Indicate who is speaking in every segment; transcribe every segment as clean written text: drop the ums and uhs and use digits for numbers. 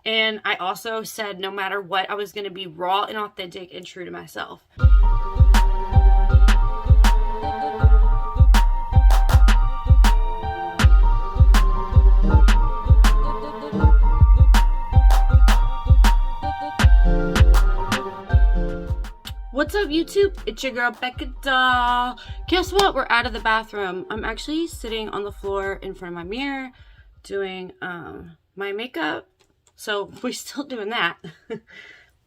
Speaker 1: And I also said no matter what, I was going to be raw and authentic and true to myself. What's up, YouTube? It's your girl, Becca Doll. Guess what? We're out of the bathroom. I'm actually sitting on the floor in front of my mirror doing my makeup. So we're still doing that.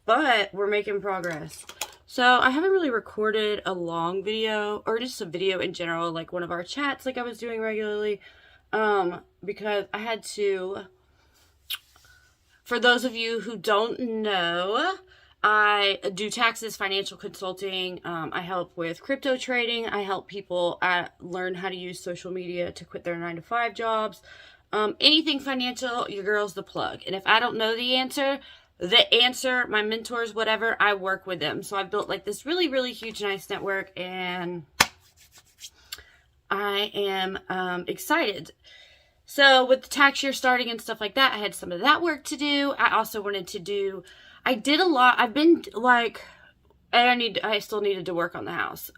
Speaker 1: But we're making progress. So I haven't really recorded a long video or just a video in general, like one of our chats like I was doing regularly. Because I had to, for those of you who don't know, I do taxes, financial consulting. I help with crypto trading. I help people learn how to use social media to quit their 9-to-5 jobs. Anything financial, your girl's the plug. And if I don't know the answer, my mentors, whatever, I work with them. So I've built like this really, really huge, nice network, and I am excited. So with the tax year starting and stuff like that, I had some of that work to do. I also wanted to do, I did a lot. I've been like, I still needed to work on the house,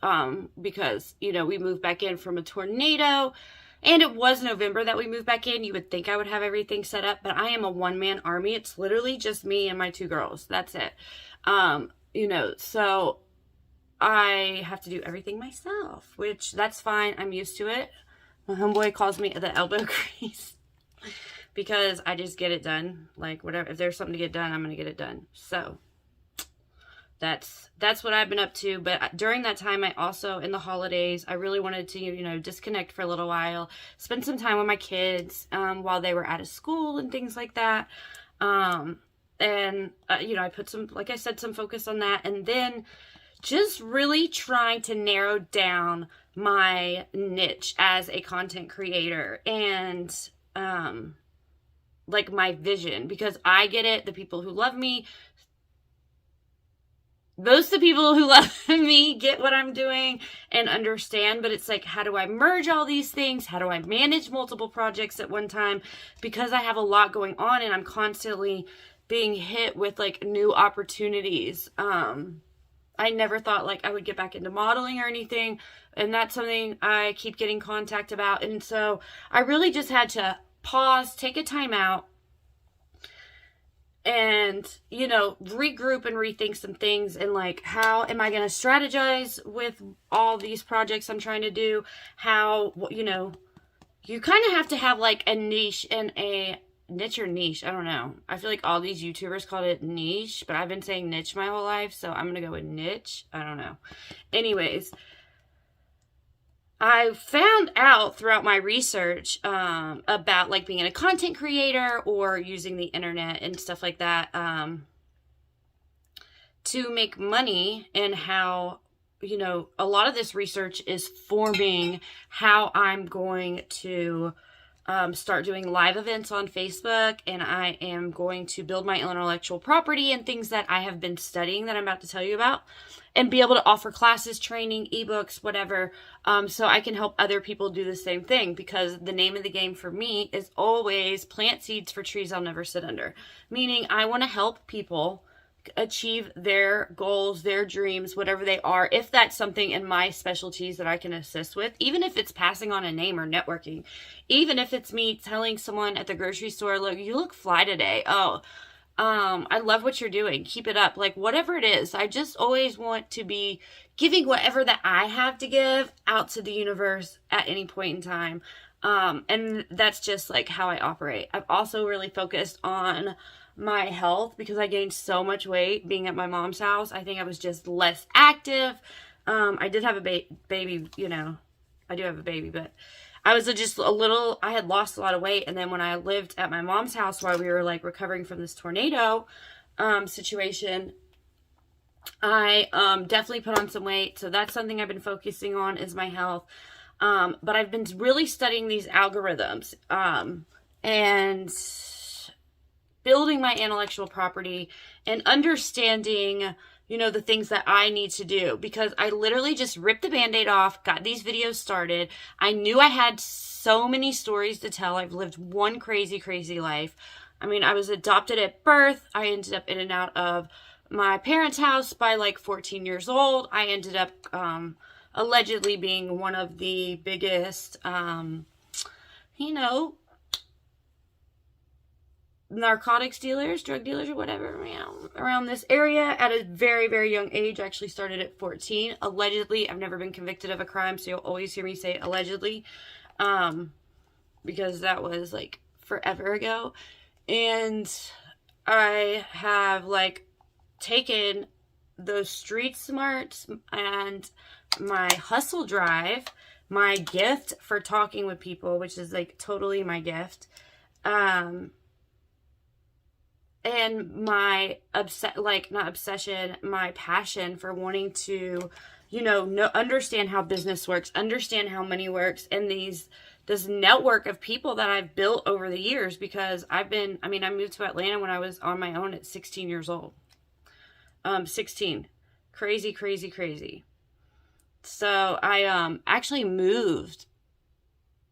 Speaker 1: because, you know, we moved back in from a tornado, and it was November that we moved back in. You would think I would have everything set up, but I am a one-man army. It's literally just me and my 2 girls. That's it. You know, so I have to do everything myself, which that's fine. I'm used to it. My homeboy calls me the elbow grease because I just get it done. Like, whatever, if there's something to get done, I'm going to get it done. So that's what I've been up to. But during that time, I also, in the holidays, I really wanted to, you know, disconnect for a little while, spend some time with my kids, while they were out of school and things like that. And, you know, I put some, like I said, some focus on that. And then just really trying to narrow down my niche as a content creator and, like my vision, because I get it. The people who love me, most of the people who love me get what I'm doing and understand, but it's like, how do I merge all these things? How do I manage multiple projects at one time? Because I have a lot going on and I'm constantly being hit with like new opportunities. I never thought like I would get back into modeling or anything, and that's something I keep getting contact about. And so I really just had to pause, take a time out, and, you know, regroup and rethink some things, and like, how am I going to strategize with all these projects I'm trying to do? How, you know, you kind of have to have like a niche and a niche or niche. I don't know. I feel like all these YouTubers called it niche, but I've been saying niche my whole life, so I'm going to go with niche. I don't know. Anyways, I found out throughout my research about like being a content creator or using the internet and stuff like that to make money, and how, you know, a lot of this research is forming how I'm going to start doing live events on Facebook, and I am going to build my intellectual property and things that I have been studying that I'm about to tell you about, and be able to offer classes, training, ebooks, whatever, so I can help other people do the same thing, because the name of the game for me is always plant seeds for trees I'll never sit under, meaning I want to help people achieve their goals, their dreams, whatever they are, if that's something in my specialties that I can assist with, even if it's passing on a name or networking, even if it's me telling someone at the grocery store, look, you look fly today. Oh, I love what you're doing. Keep it up. Like, whatever it is, I just always want to be giving whatever that I have to give out to the universe at any point in time. And that's just like how I operate. I've also really focused on my health because I gained so much weight being at my mom's house. I think I was just less active. I did have a baby, you know, I do have a baby, but I was just a little, I had lost a lot of weight. And then when I lived at my mom's house while we were like recovering from this tornado situation, I definitely put on some weight. So that's something I've been focusing on, is my health. But I've been really studying these algorithms and building my intellectual property and understanding, you know, the things that I need to do, because I literally just ripped the Band-Aid off, got these videos started. I knew I had so many stories to tell. I've lived one crazy, crazy life. I mean, I was adopted at birth. I ended up in and out of my parents' house by like 14 years old. I ended up allegedly being one of the biggest, you know, narcotics dealers, drug dealers, or whatever, you know, around this area at a very, very young age. I actually started at 14. Allegedly, I've never been convicted of a crime, so you'll always hear me say allegedly, because that was like forever ago. And I have like taken those street smarts and my hustle drive, my gift for talking with people, which is like totally my gift, and my not obsession, my passion for wanting to, you know, understand how business works, understand how money works, and this network of people that I've built over the years, because I moved to Atlanta when I was on my own at 16 years old. 16. Crazy, crazy, crazy. So I actually moved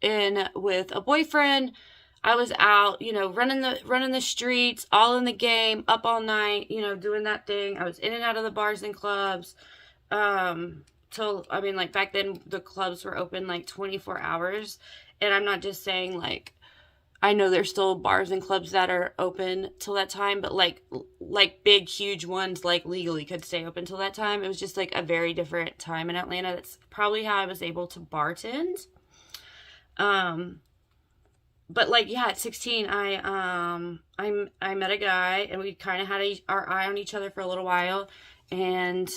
Speaker 1: in with a boyfriend. I was out, you know, running the streets, all in the game, up all night, you know, doing that thing. I was in and out of the bars and clubs. Like back then the clubs were open like 24 hours. And I'm not just saying like, I know there's still bars and clubs that are open till that time, but like big, huge ones, like legally could stay open till that time. It was just like a very different time in Atlanta. That's probably how I was able to bartend. But like, yeah, at 16, I met a guy, and we kind of had our eye on each other for a little while, and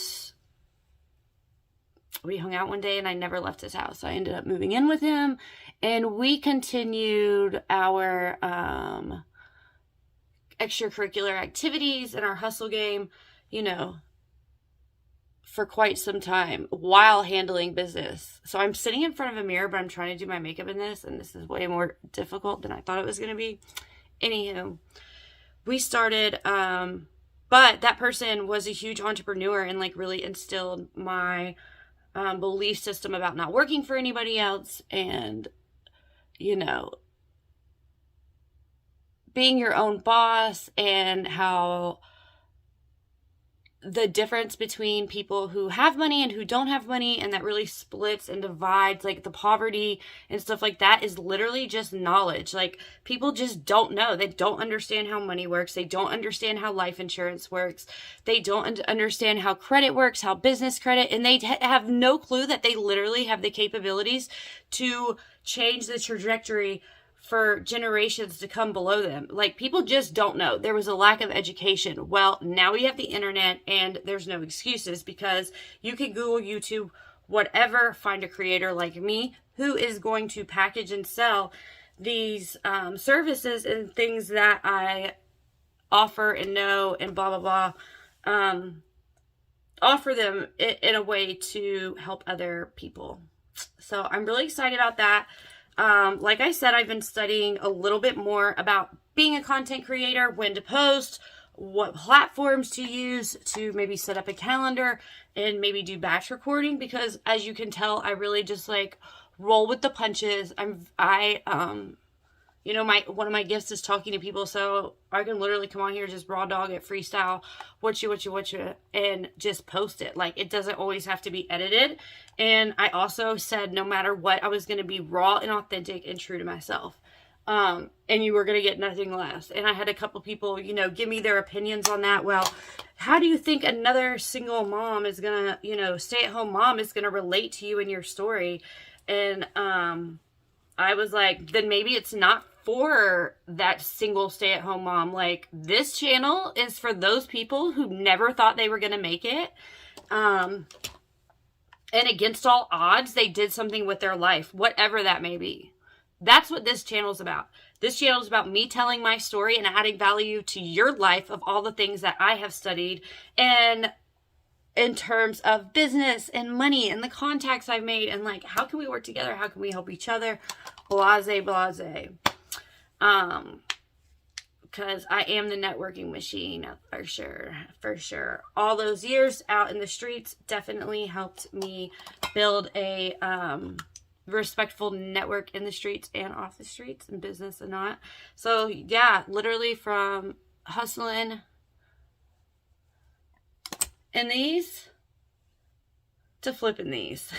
Speaker 1: we hung out one day, and I never left his house. I ended up moving in with him, and we continued our extracurricular activities and our hustle game, you know, for quite some time while handling business. So I'm sitting in front of a mirror, but I'm trying to do my makeup in this, and this is way more difficult than I thought it was going to be. Anywho, we started, but that person was a huge entrepreneur and like really instilled my belief system about not working for anybody else, and, you know, being your own boss, and how the difference between people who have money and who don't have money, and that really splits and divides like the poverty and stuff like that, is literally just knowledge. Like, people just don't know. They don't understand how money works. They don't understand how life insurance works. They don't understand how credit works, how business credit, and they have no clue that they literally have the capabilities to change the trajectory for generations to come below them. Like, people just don't know. There was a lack of education. Well, now we have the internet, and there's no excuses, because you can Google, YouTube, whatever, find a creator like me who is going to package and sell these services and things that I offer and know, and blah, blah, blah. Offer them in a way to help other people. So I'm really excited about that. Like I said, I've been studying a little bit more about being a content creator, when to post, what platforms to use to maybe set up a calendar and maybe do batch recording, because as you can tell, I really just like roll with the punches. You know, one of my gifts is talking to people, so I can literally come on here, just raw dog it, freestyle, what you, and just post it. Like, it doesn't always have to be edited. And I also said, no matter what, I was going to be raw and authentic and true to myself. And you were going to get nothing less. And I had a couple people, you know, give me their opinions on that. Well, how do you think another single mom is going to, you know, stay-at-home mom is going to relate to you in your story? And I was like, then maybe it's not for that single stay-at-home mom. Like, this channel is for those people who never thought they were going to make it. And against all odds, they did something with their life, whatever that may be. That's what this channel is about. This channel is about me telling my story and adding value to your life of all the things that I have studied, and in terms of business and money and the contacts I've made, and like, how can we work together? How can we help each other? Blase, blase. Because I am the networking machine, for sure, for sure. All those years out in the streets definitely helped me build a respectful network in the streets and off the streets, in business and not. So yeah, literally from hustling in these to flipping these.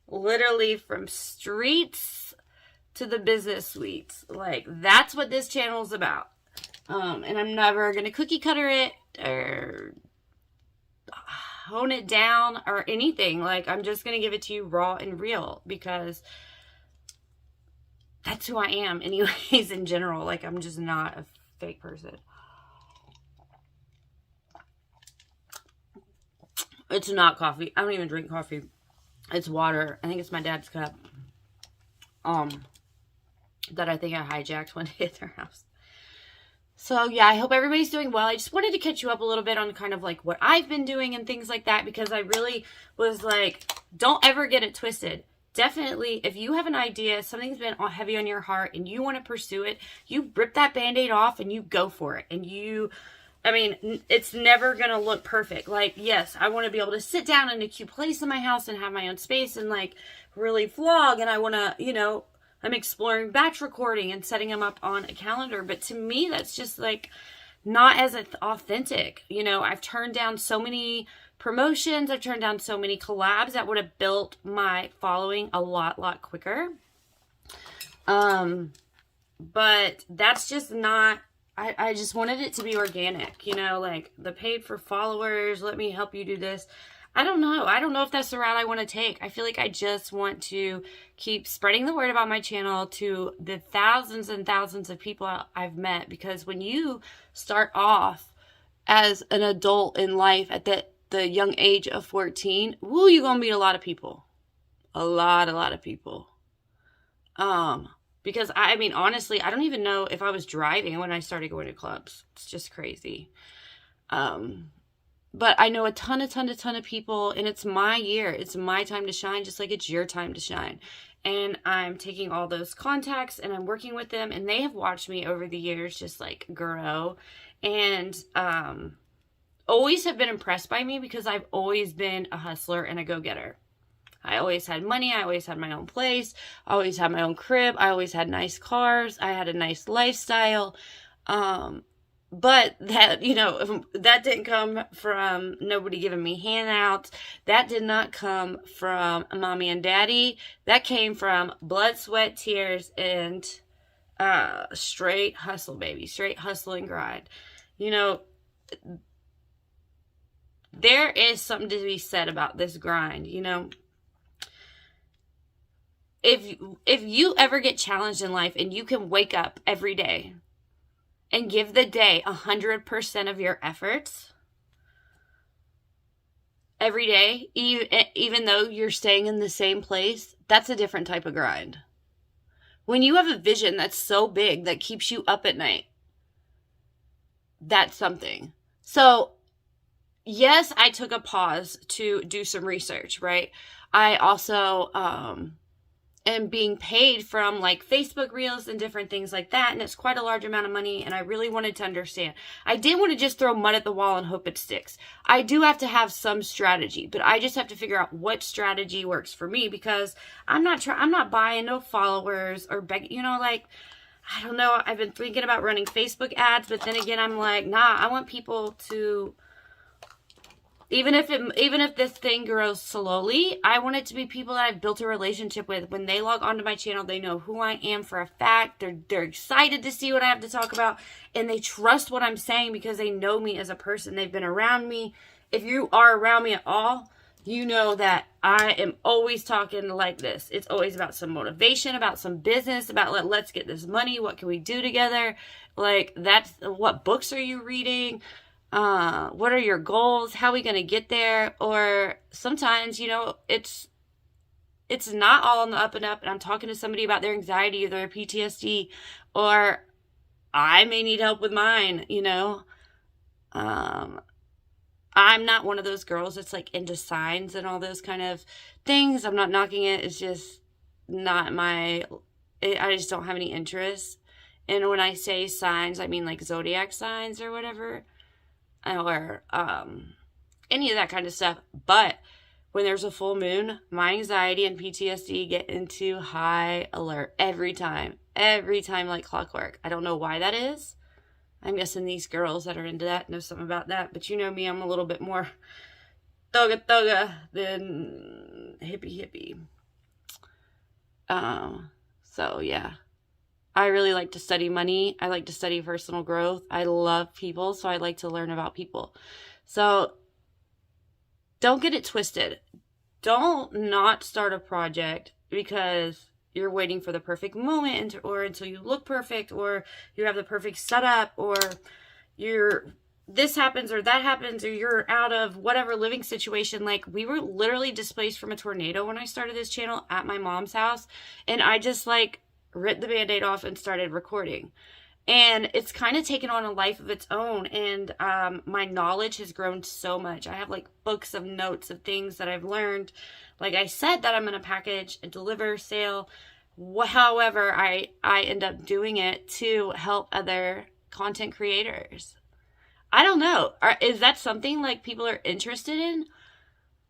Speaker 1: Literally from streets to the business suites. Like, that's what this channel is about. And I'm never gonna cookie cutter it or hone it down or anything. Like, I'm just gonna give it to you raw and real, because that's who I am anyways in general. Like, I'm just not a fake person. It's not coffee. I don't even drink coffee. It's water. I think it's my dad's cup. That I think I hijacked one day at their house. So yeah, I hope everybody's doing well. I just wanted to catch you up a little bit on kind of like what I've been doing and things like that, because I really was like, don't ever get it twisted. Definitely, if you have an idea, something's been heavy on your heart and you want to pursue it, you rip that Band-Aid off and you go for it. And I mean, it's never going to look perfect. Like, yes, I want to be able to sit down in a cute place in my house and have my own space and like really vlog. And I want to, you know, I'm exploring batch recording and setting them up on a calendar. But to me, that's just like not as authentic. You know, I've turned down so many promotions. I've turned down so many collabs that would have built my following a lot quicker. But that's just not, I just wanted it to be organic, you know, like the paid for followers, let me help you do this. I don't know. I don't know if that's the route I want to take. I feel like I just want to keep spreading the word about my channel to the thousands and thousands of people I've met. Because when you start off as an adult in life at the young age of 14, woo, you're going to meet a lot of people. A lot of people. Because I mean, honestly, I don't even know if I was driving when I started going to clubs. It's just crazy. But I know a ton of people, and it's my year. It's my time to shine, just like it's your time to shine. And I'm taking all those contacts and I'm working with them, and they have watched me over the years just like grow, and always have been impressed by me because I've always been a hustler and a go-getter. I always had money. I always had my own place. I always had my own crib. I always had nice cars. I had a nice lifestyle. But that, you know, that didn't come from nobody giving me handouts. That did not come from mommy and daddy. That came from blood, sweat, tears, and straight hustle, baby. Straight hustle and grind. You know, there is something to be said about this grind, you know. If you ever get challenged in life and you can wake up every day and give the day 100% of your efforts every day, even though you're staying in the same place, that's a different type of grind. When you have a vision that's so big that keeps you up at night, that's something. So, yes, I took a pause to do some research, right? I also am being paid from like Facebook Reels and different things like that, and it's quite a large amount of money, and I really wanted to understand. I didn't want to just throw mud at the wall and hope it sticks. I do have to have some strategy, but I just have to figure out what strategy works for me, because I'm not buying no followers or begging, you know, like, I don't know. I've been thinking about running Facebook ads, but then again, I'm like, nah, I want people to, even if this thing grows slowly, I want it to be people that I've built a relationship with. When they log onto my channel, they know who I am for a fact. They're excited to see what I have to talk about, and they trust what I'm saying because they know me as a person. They've been around me. If you are around me at all, you know that I am always talking like this. It's always about some motivation, about some business, about let's get this money. What can we do together? Like, that's what books are you reading? What are your goals? How are we going to get there? Or sometimes, you know, it's not all on the up and up, and I'm talking to somebody about their anxiety or their PTSD, or I may need help with mine, you know. I'm not one of those girls that's like into signs and all those kind of things. I'm not knocking it. It's just not I just don't have any interest. And when I say signs, I mean like zodiac signs or whatever, or any of that kind of stuff. But when there's a full moon, my anxiety and PTSD get into high alert every time like clockwork. I don't know why that is. I'm guessing these girls that are into that know something about that, but you know me, I'm a little bit more thugga than hippie. So yeah, I really like to study money. I like to study personal growth. I love people, so I like to learn about people. So don't get it twisted. Don't not start a project because you're waiting for the perfect moment or until you look perfect or you have the perfect setup or this happens or that happens or you're out of whatever living situation. Like, we were literally displaced from a tornado when I started this channel at my mom's house, and I just like ripped the band-aid off and started recording. And it's kind of taken on a life of its own. And my knowledge has grown so much. I have like books of notes of things that I've learned. Like I said, that I'm going to package and deliver, sale. However, I end up doing it to help other content creators. I don't know. Is that something like people are interested in?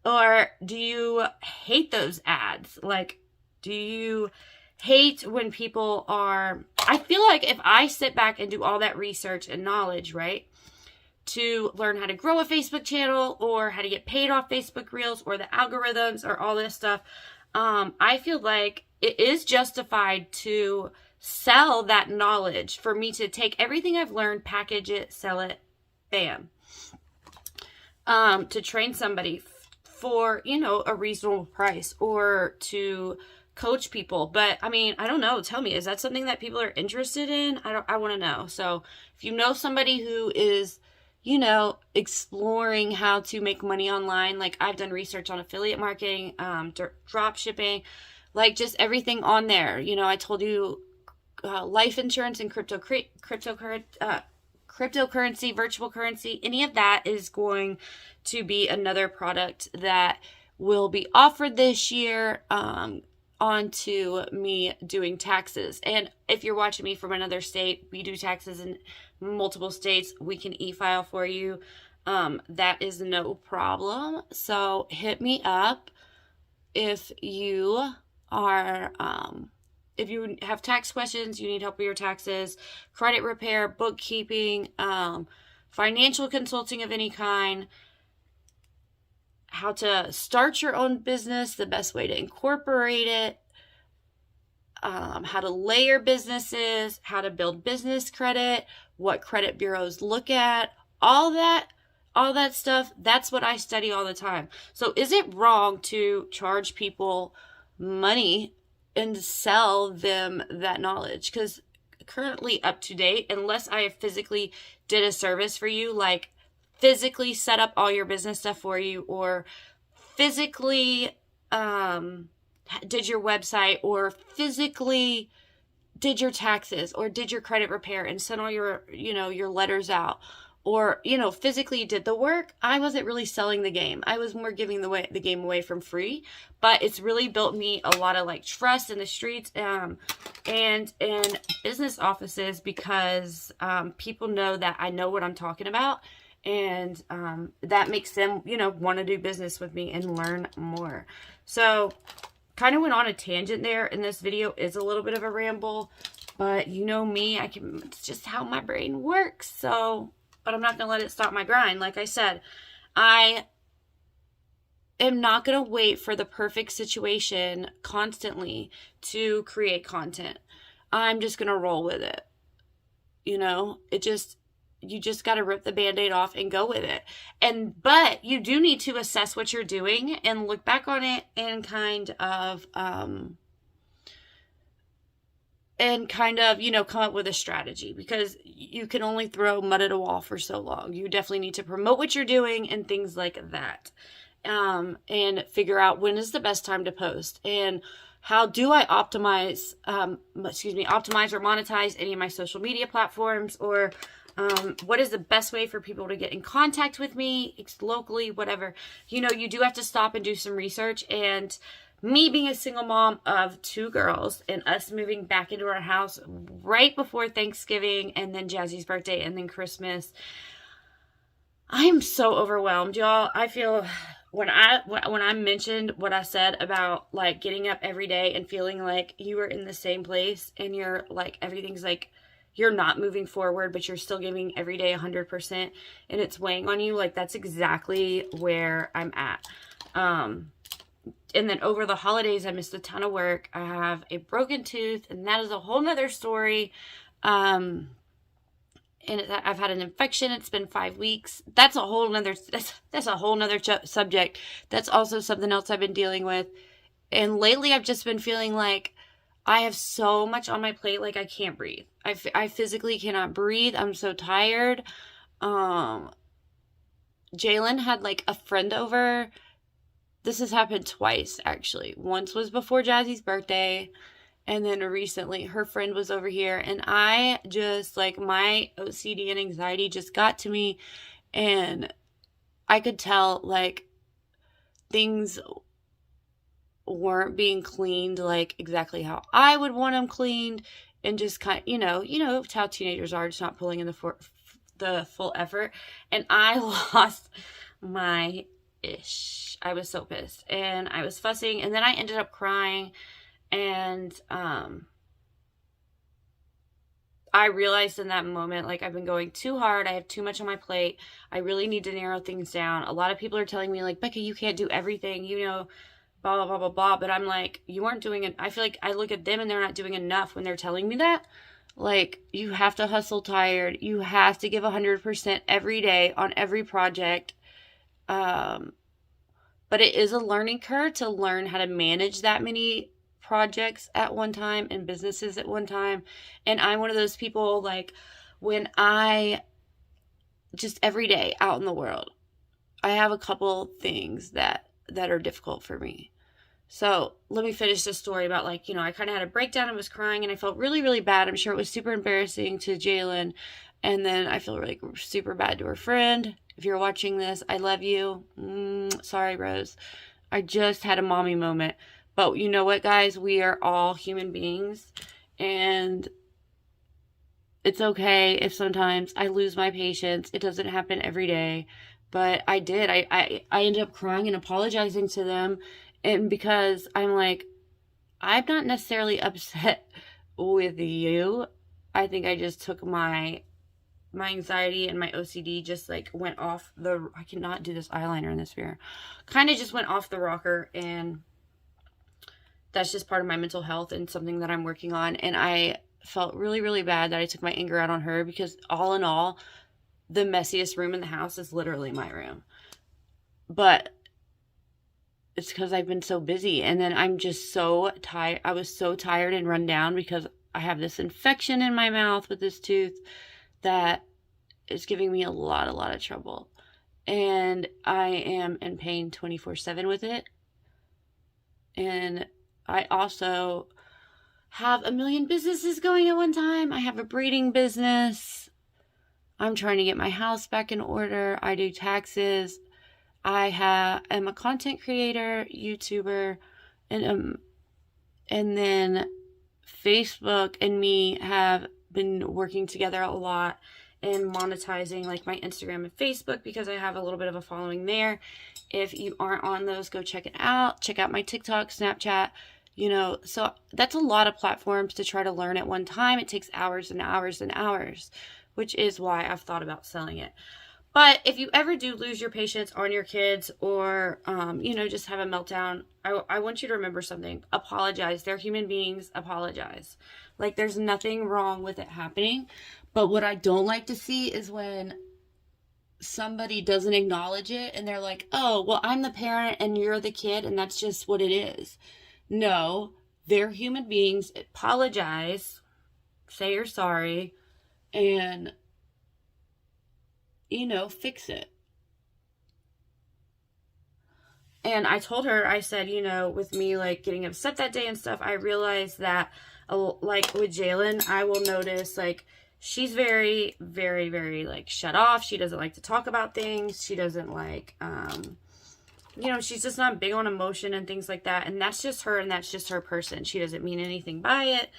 Speaker 1: Or do you hate those ads? Like, do you hate when people are... I feel like if I sit back and do all that research and knowledge, right, to learn how to grow a Facebook channel or how to get paid off Facebook Reels or the algorithms or all this stuff, I feel like it is justified to sell that knowledge, for me to take everything I've learned, package it, sell it, bam. To train somebody for, you know, a reasonable price, or to coach people. But I mean, I don't know. Tell me, is that something that people are interested in? I want to know. So if you know somebody who is, you know, exploring how to make money online, like I've done research on affiliate marketing, drop shipping, like just everything on there. You know, I told you life insurance and cryptocurrency, virtual currency, any of that is going to be another product that will be offered this year onto me doing taxes. And if you're watching me from another state, we do taxes in multiple states. We can e-file for you. That is no problem. So hit me up if you are... if you have tax questions, you need help with your taxes, credit repair, bookkeeping, financial consulting of any kind, how to start your own business, the best way to incorporate it, how to layer businesses, how to build business credit, what credit bureaus look at, all that stuff, that's what I study all the time. So is it wrong to charge people money and sell them that knowledge? Because currently, up to date, unless I physically did a service for you, like physically set up all your business stuff for you, or physically did your website, or physically did your taxes, or did your credit repair and sent all your, you know, your letters out, or, you know, physically did the work, I wasn't really selling the game. I was more giving the game away from free. But it's really built me a lot of like trust in the streets and in business offices, because people know that I know what I'm talking about, and that makes them, you know, want to do business with me and learn more. So kind of went on a tangent there, and this video is a little bit of a ramble, but you know me, it's just how my brain works. So, but I'm not going to let it stop my grind. Like I said, I am not going to wait for the perfect situation constantly to create content. I'm just going to roll with it. You know, you just got to rip the band-aid off and go with it. But you do need to assess what you're doing and look back on it and kind of, you know, come up with a strategy, because you can only throw mud at a wall for so long. You definitely need to promote what you're doing and things like that. And figure out when is the best time to post, and how do I optimize or monetize any of my social media platforms, or what is the best way for people to get in contact with me locally, whatever. You know, you do have to stop and do some research. And me being a single mom of 2 girls, and us moving back into our house right before Thanksgiving, and then Jazzy's birthday, and then Christmas, I am so overwhelmed, y'all. I feel when I mentioned what I said about like getting up every day and feeling like you are in the same place and you're like everything's like you're not moving forward but you're still giving every day 100% and it's weighing on you, like that's exactly where I'm at. And then over the holidays I missed a ton of work. I have a broken tooth and that is a whole nother story. And I've had an infection. It's been 5 weeks. That's a whole nother, that's a whole nother subject. That's also something else I've been dealing with. And lately I've just been feeling like I have so much on my plate. Like I can't breathe. I physically cannot breathe. I'm so tired. Jalen had like a friend over. This has happened twice actually. Once was before Jazzy's birthday. And then recently her friend was over here and I just like my OCD and anxiety just got to me and I could tell like things weren't being cleaned like exactly how I would want them cleaned and just kind of, you know how teenagers are, just not pulling in the full effort. And I lost my ish. I was so pissed and I was fussing and then I ended up crying. And I realized in that moment, like I've been going too hard. I have too much on my plate. I really need to narrow things down. A lot of people are telling me like, Becca, you can't do everything, blah, blah, blah, blah, blah. But I'm like, you aren't doing it. I feel like I look at them and they're not doing enough when they're telling me that. Like you have to hustle tired. You have to give 100% every day on every project. But it is a learning curve to learn how to manage that many projects at one time and businesses at one time. And I'm one of those people like when I just every day out in the world, I have a couple things that are difficult for me. So let me finish this story about like, I kind of had a breakdown and was crying and I felt really, really bad. I'm sure it was super embarrassing to Jalen. And then I feel like super bad to her friend. If you're watching this, I love you. Sorry, Rose. I just had a mommy moment. But you know what, guys? We are all human beings. And it's okay if sometimes I lose my patience. It doesn't happen every day. But I did. I ended up crying and apologizing to them. And because I'm like, I'm not necessarily upset with you. I think I just took my anxiety and my OCD just like went off I cannot do this eyeliner in this mirror. Kind of just went off the rocker, and that's just part of my mental health and something that I'm working on. And I felt really, really bad that I took my anger out on her because all in all, the messiest room in the house is literally my room. But it's because I've been so busy, and then I'm just so tired. I was so tired and run down because I have this infection in my mouth with this tooth that is giving me a lot of trouble. And I am in pain 24/7 with it. And I also have a million businesses going at one time. I have a braiding business. I'm trying to get my house back in order. I do taxes. am a content creator, YouTuber, and then Facebook and me have been working together a lot and monetizing like my Instagram and Facebook because I have a little bit of a following there. If you aren't on those, go check it out. Check out my TikTok, Snapchat, so that's a lot of platforms to try to learn at one time. It takes hours and hours and hours, which is why I've thought about selling it. But if you ever do lose your patience on your kids or, just have a meltdown, I want you to remember something. Apologize. They're human beings. Apologize. Like, there's nothing wrong with it happening. But what I don't like to see is when somebody doesn't acknowledge it and they're like, oh, well, I'm the parent and you're the kid and that's just what it is. No, they're human beings. Apologize. Say you're sorry. And fix it. And I told her, I said, with me like getting upset that day and stuff, I realized that like with Jalen, I will notice like she's very, very, very like shut off. She doesn't like to talk about things. She doesn't like, she's just not big on emotion and things like that. And that's just her and that's just her person. She doesn't mean anything by it.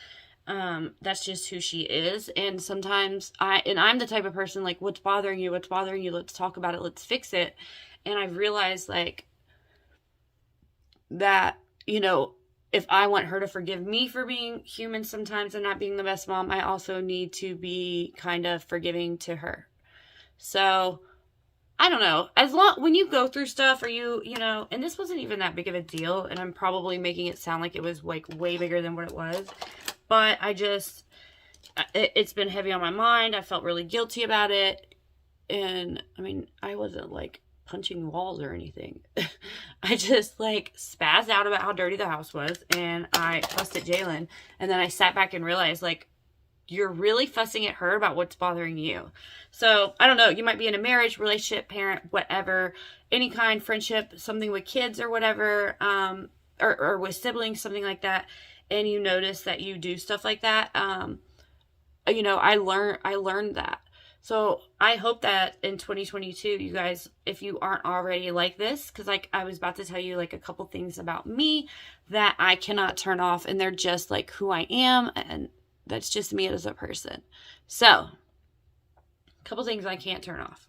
Speaker 1: That's just who she is. And sometimes I'm the type of person like, what's bothering you? Let's talk about it. Let's fix it. And I've realized like that, you know, if I want her to forgive me for being human sometimes and not being the best mom, I also need to be kind of forgiving to her. So I don't know. As long when you go through stuff, or you know, and this wasn't even that big of a deal, and I'm probably making it sound like it was like way bigger than what it was. But it's been heavy on my mind. I felt really guilty about it. And I mean, I wasn't like punching walls or anything. I just like spazzed out about how dirty the house was, and I fussed at Jalen. And then I sat back and realized, like, you're really fussing at her about what's bothering you. So I don't know, you might be in a marriage, relationship, parent, whatever, any kind, friendship, something with kids or whatever, or with siblings, something like that, and you notice that you do stuff like that. You know, I learned that. So I hope that in 2022, you guys, if you aren't already like this, because like I was about to tell you like a couple things about me that I cannot turn off, and they're just like who I am, and that's just me as a person. So a couple things I can't turn off.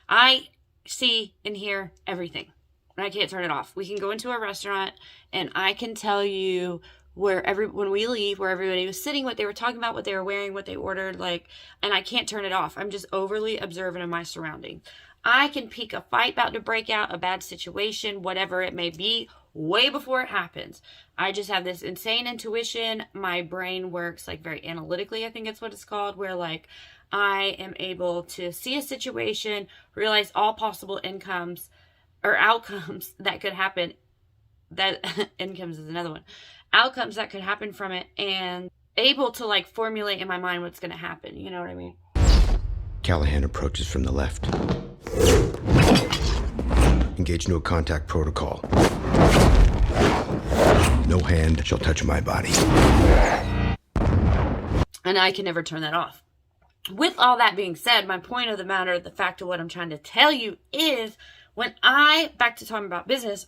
Speaker 1: I see and hear everything, and I can't turn it off. We can go into a restaurant, and I can tell you when we leave, where everybody was sitting, what they were talking about, what they were wearing, what they ordered, like, and I can't turn it off. I'm just overly observant of my surroundings. I can peek a fight about to break out, a bad situation, whatever it may be, way before it happens. I just have this insane intuition. My brain works like very analytically, I think it's what it's called, where like I am able to see a situation, realize all possible outcomes that could happen. That incomes is another one. Outcomes that could happen from it, and able to like formulate in my mind what's going to happen. You know what I mean?
Speaker 2: Callahan approaches from the left. Engage no contact protocol. No hand shall touch my body.
Speaker 1: And I can never turn that off. With all that being said, my point of the matter, the fact of what I'm trying to tell you is, back to talking about business,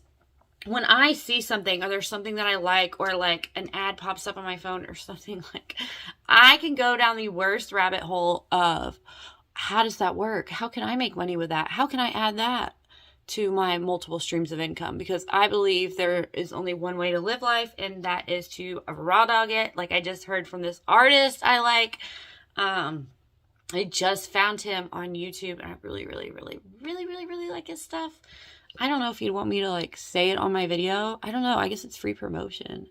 Speaker 1: when I see something, or there's something that I like, or like an ad pops up on my phone or something, like, I can go down the worst rabbit hole of, how does that work? How can I make money with that? How can I add that to my multiple streams of income? Because I believe there is only one way to live life, and that is to raw dog it. Like I just heard from this artist I like. I just found him on YouTube, and I really, really, really, really, really, really like his stuff. I don't know if you'd want me to like say it on my video. I don't know. I guess it's free promotion.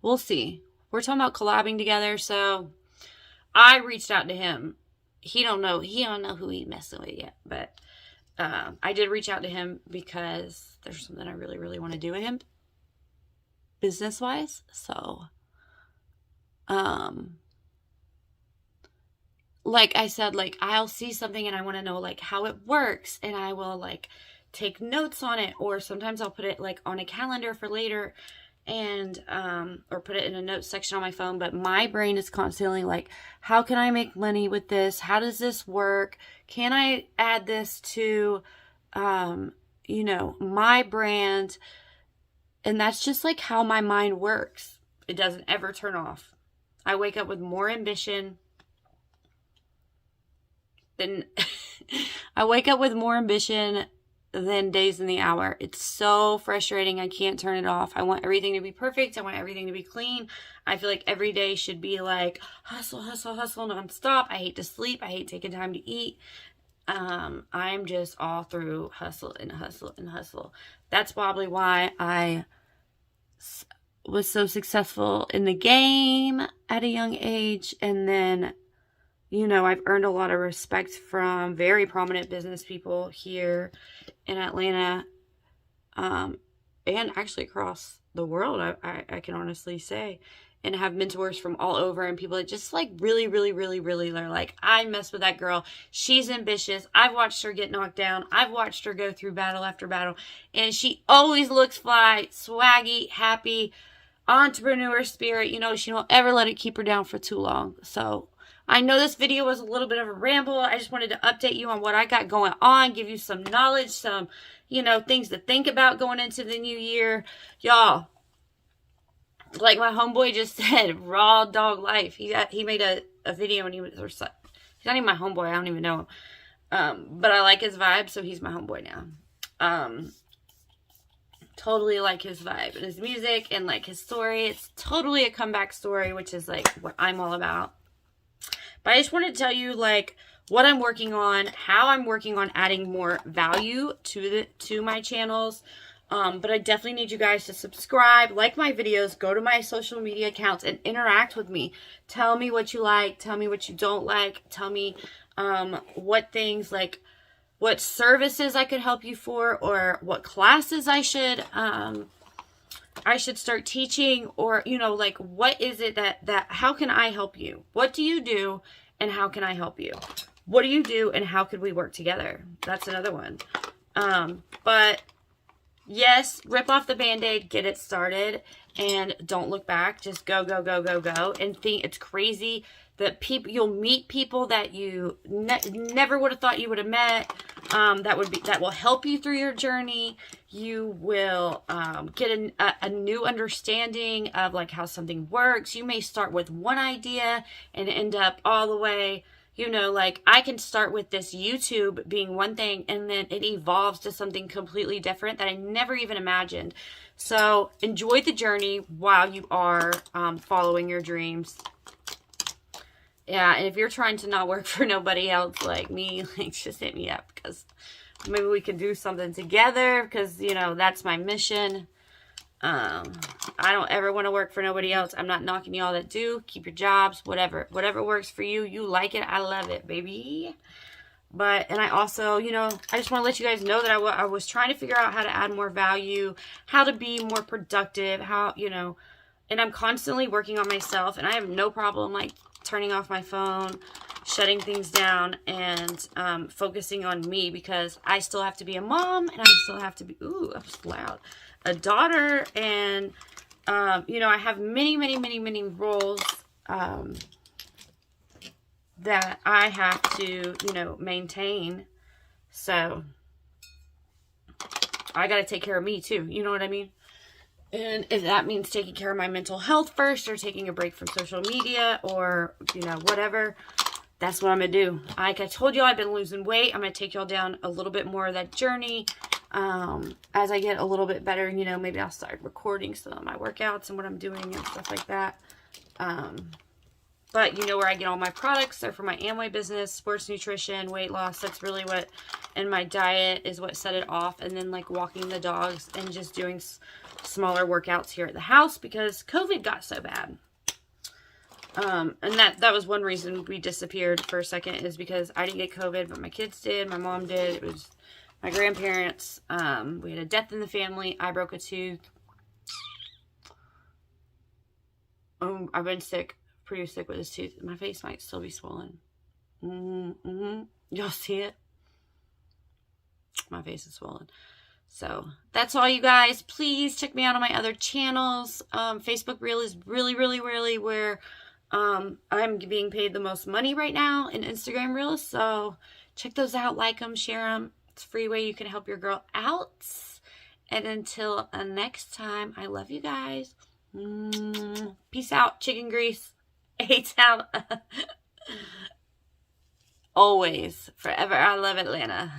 Speaker 1: We'll see. We're talking about collabing together, so I reached out to him. He don't know who he's messing with yet, but I did reach out to him because there's something I really, really want to do with him, business-wise. So, like I said, like I'll see something and I want to know like how it works, and I will like take notes on it, or sometimes I'll put it like on a calendar for later, and or put it in a notes section on my phone. But my brain is constantly like, how can I make money with this? How does this work? Can I add this to you know, my brand? And that's just like how my mind works. It doesn't ever turn off. I wake up with more ambition than than days in the hour. It's so frustrating. I can't turn it off. I want everything to be perfect. I want everything to be clean. I feel like every day should be like hustle, hustle, hustle nonstop. I hate to sleep. I hate taking time to eat. I'm just all through hustle and hustle and hustle. That's probably why I was so successful in the game at a young age. And then, you know, I've earned a lot of respect from very prominent business people here in Atlanta, and actually across the world, I can honestly say, and have mentors from all over, and people that just like really, really, really, really are like, I mess with that girl. She's ambitious. I've watched her get knocked down. I've watched her go through battle after battle, and she always looks fly, swaggy, happy, entrepreneur spirit. You know, she don't ever let it keep her down for too long. So I know this video was a little bit of a ramble. I just wanted to update you on what I got going on, give you some knowledge, some, you know, things to think about going into the new year. Y'all, like my homeboy just said, raw dog life. He made a video, and he's not even my homeboy. I don't even know him. But I like his vibe, so he's my homeboy now. totally like his vibe and his music and like his story. It's totally a comeback story, which is like what I'm all about. But I just wanted to tell you like what I'm working on, how I'm working on adding more value to my channels. But I definitely need you guys to subscribe, like my videos, go to my social media accounts and interact with me. Tell me what you like, tell me what you don't like, tell me what things like what services I could help you for, or what classes I should start teaching, or you know, like what is it that how can I help you? What do you do and how can I help you? What do you do and how could we work together? That's another one. But yes, rip off the Band-Aid, get it started, and don't look back. Just go, go, go, go, go. And think it's crazy that you'll meet people that you never would have thought you would have met. That will help you through your journey. You will get a new understanding of like how something works. You may start with one idea and end up all the way. You know, like I can start with this YouTube being one thing and then it evolves to something completely different that I never even imagined. So enjoy the journey while you are following your dreams. Yeah, and if you're trying to not work for nobody else like me, like just hit me up because maybe we can do something together because, you know, that's my mission. I don't ever want to work for nobody else. I'm not knocking y'all that do. Keep your jobs, whatever works for you. You like it. I love it, baby. And I also, you know, I just want to let you guys know that I was trying to figure out how to add more value, how to be more productive, how, you know, and I'm constantly working on myself, and I have no problem like turning off my phone, shutting things down, and focusing on me because I still have to be a mom and I still have to be, ooh, I'm so loud, a daughter, and you know, I have many roles that I have to, you know, maintain. So I got to take care of me too. You know what I mean? And if that means taking care of my mental health first, or taking a break from social media, or, you know, whatever, that's what I'm going to do. Like I told y'all, I've been losing weight. I'm going to take y'all down a little bit more of that journey. As I get a little bit better, you know, maybe I'll start recording some of my workouts and what I'm doing and stuff like that. But you know where I get all my products. They're for my Amway business, sports nutrition, weight loss. That's really what, and my diet is what set it off. And then like walking the dogs and just doing smaller workouts here at the house because COVID got so bad. And that was one reason we disappeared for a second, is because I didn't get COVID, but my kids did. My mom did. It was my grandparents. We had a death in the family. I broke a tooth. I've been pretty sick with this tooth. My face might still be swollen. Y'all see it? My face is swollen. So that's all, you guys. Please check me out on my other channels. Facebook Reel is really where I'm being paid the most money right now, in Instagram Reels. So check those out, like them, share them. It's a free way you can help your girl out. And until next time, I love you guys. Peace out, chicken grease. Hates out. Always, forever, I love Atlanta.